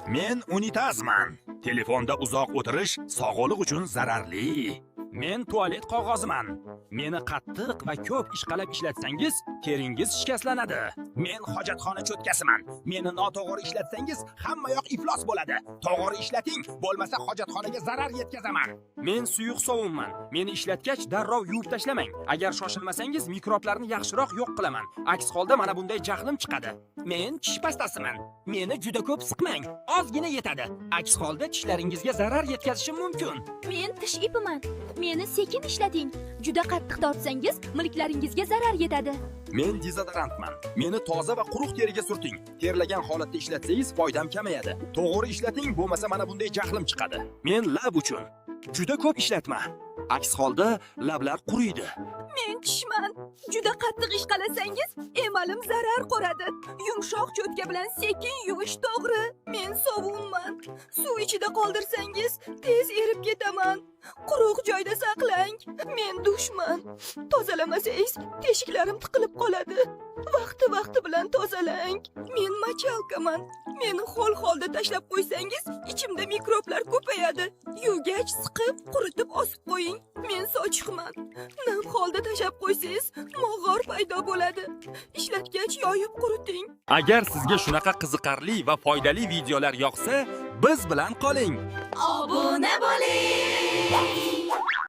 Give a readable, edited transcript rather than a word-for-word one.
Men unitazman. Telefonda uzoq o'tirish sog'liq uchun zararli. Men tualet qog'oziman. Meni qattiq va ko'p ishqalab ishlatsangiz, teringiz shikastlanadi. Men hojatxona cho'tkasiman. Meni noto'g'ri ishlatsangiz, hamma yoq iflos bo'ladi. To'g'ri ishlating, bo'lmasa hojatxonaga zarar yetkazaman. Men suyuq sovunman. Meni ishlatgach darrov yuvib tashlamang. Agar shoshilmasangiz, mikroblarni yaxshiroq yo'q qilaman. Aks holda mana bunday jahlim chiqadi. Men tish pastasiman. Meni juda ko'p siqmang. Ozgina yetadi. Aks holda tishlaringizga zarar yetkazishim mumkin. Men tish ipiman. Meni sekin ishlating. Juda qattiq tortsangiz, milklaringizga zarar yetadi. Men dezodorantman. Meni toza va quruq teriga surting. Terlagan holatda ishlatsangiz foydam kamayadi. To'g'ri ishlating, bo'lmasa mana bunday jahlim chiqadi. Men lab uchun juda ko'p ishlatma. Aks holda lablar quriydi. Men tishman. Juda qattiq ishqalasangiz, emalim zarar ko'radi. Yumshoq cho'tka bilan sekin yuvish to'g'ri. Men sovunman. Suv ichida qoldirsangiz, tez erib ketaman. Quruq joyda saqlang. Men dushman. Tozalamasangiz, teshiklarim tiqilib qoladi. Vaqti bilan tozalang. Men machalkaman. Meni ho'l holda tashlab qo'ysangiz, ichimda mikroblar ko'payadi. Yuvgach siqib, quritib osib qo'ying. Men sochiqman. Nam holda tashlab qo'ysangiz, mog'or paydo bo'ladi. Ishlatgach yoyib quriting. Agar sizga shunaqa qiziqarli va foydali videolar yoqsa, biz bilan qoling. Obuna bo'ling.